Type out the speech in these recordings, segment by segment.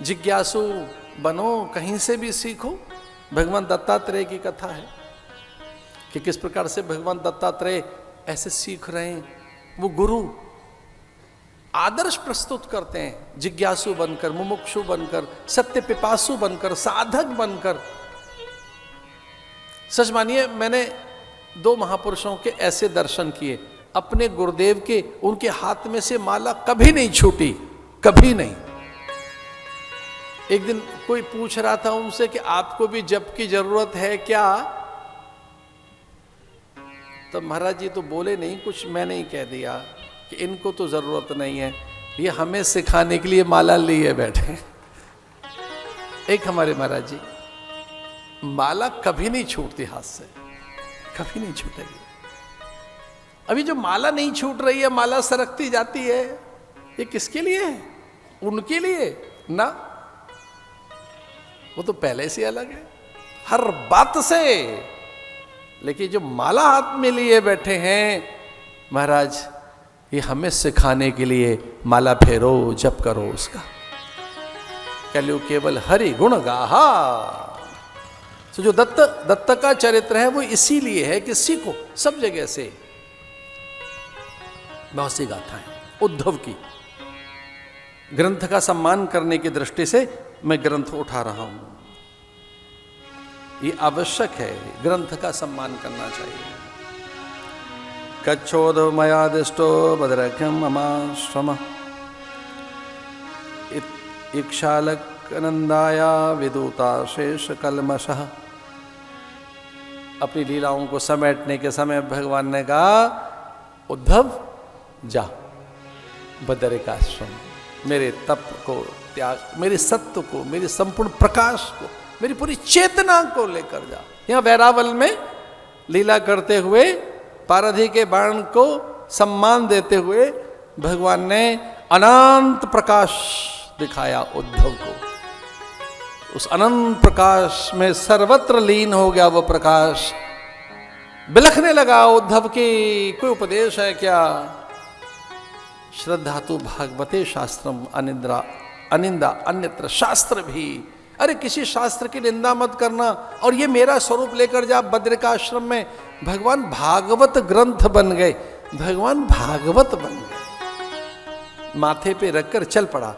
जिज्ञासु बनो, कहीं से भी सीखो। भगवान दत्तात्रेय की कथा है कि किस प्रकार से भगवान दत्तात्रेय ऐसे सीख रहे हैं। वो गुरु आदर्श प्रस्तुत करते हैं, जिज्ञासु बनकर, मुमुक्षु बनकर, सत्य पिपासु बनकर, साधक बनकर। सच मानिए, मैंने 2 महापुरुषों के ऐसे दर्शन किए। अपने गुरुदेव के, उनके हाथ में से माला कभी नहीं छूटी, कभी नहीं। एक दिन कोई पूछ रहा था उनसे कि आपको भी जप की जरूरत है क्या? तो महाराज जी तो बोले नहीं कुछ, मैंने ही कह दिया कि इनको तो जरूरत नहीं है, ये हमें सिखाने के लिए माला लिए बैठे। एक हमारे महाराज जी, माला कभी नहीं छूटती हाथ से, कभी नहीं छूटेगी। अभी जो माला नहीं छूट रही है, माला सरकती जाती है, ये किसके लिए है? उनके लिए ना, वो तो पहले से अलग है हर बात से। लेकिन जो माला हाथ में लिए बैठे हैं महाराज, ये हमें सिखाने के लिए माला फेरो, जप करो उसका। कलयु केवल हरि गुण गाहा। तो जो दत्त का चरित्र है वो इसीलिए है कि सीखो सब जगह से। बहुत सी गाथाएं उद्धव की, ग्रंथ का सम्मान करने की दृष्टि से मैं ग्रंथ उठा रहा हूं। ये आवश्यक है, ग्रंथ का सम्मान करना चाहिए। कच्छोद मयादिष्टो भद्रख्यम ममाश्रम इक्षालक नंदाया विदूता शेष कलमशः। अपनी लीलाओं को समेटने के समय भगवान ने कहा, उद्धव जा बदरिकाश्रम, मेरे तप को त्याग, मेरे सत्व को, मेरे संपूर्ण प्रकाश को, मेरी पूरी चेतना को लेकर जा। यहां वैरावल में लीला करते हुए पारधी के बाण को सम्मान देते हुए भगवान ने अनंत प्रकाश दिखाया उद्धव को। उस अनंत प्रकाश में सर्वत्र लीन हो गया वो प्रकाश। बिलखने लगा उद्धव की, कोई उपदेश है क्या? श्रद्धा तो भागवते शास्त्रम अनिंदा अन्यत्र शास्त्र भी। अरे किसी शास्त्र की निंदा मत करना, और ये मेरा स्वरूप लेकर जा बद्रिकाश्रम में। भगवान भागवत ग्रंथ बन गए, भगवान भागवत बन गए। माथे पे रखकर चल पड़ा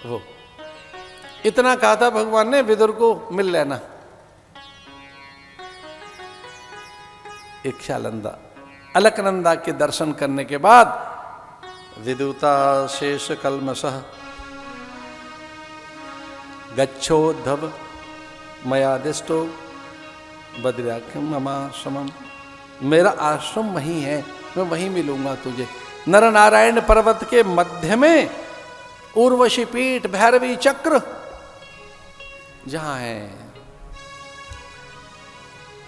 वो। इतना कहा था भगवान ने, विदुर को मिल लेना। इक्षालंदा अलकनंदा के दर्शन करने के बाद विदूता शेष कलमशः गच्छोद्धव मयादिष्टो बद्र्याख्यम ममाश्रमम। मेरा आश्रम वहीं है, मैं वहीं मिलूंगा तुझे। नर नारायण पर्वत के मध्य में उर्वशी पीठ, भैरवी चक्र जहां है,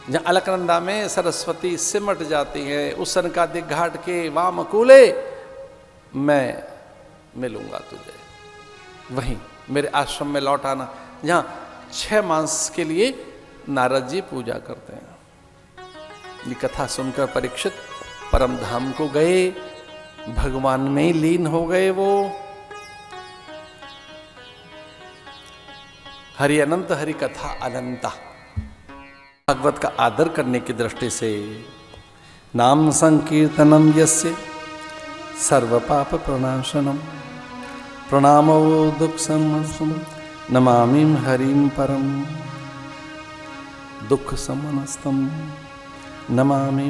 जहां अलकनंदा में सरस्वती सिमट जाती है, उस सनकादिक घाट के वाम कूले मैं मिलूंगा तुझे। वहीं मेरे आश्रम में लौट आना, जहां 6 मास के लिए नारद जी पूजा करते हैं। ये कथा सुनकर परीक्षित परम धाम को गए, भगवान में लीन हो गए। वो हरि अनंत, हरि कथा अनंता। भागवत का आदर करने की दृष्टि से नाम संकीर्तनम यस्य सर्व पाप प्रणाशनम प्रणामो दुख समनस्तम नमामि हरिम परम दुख समनस्तम नमामि।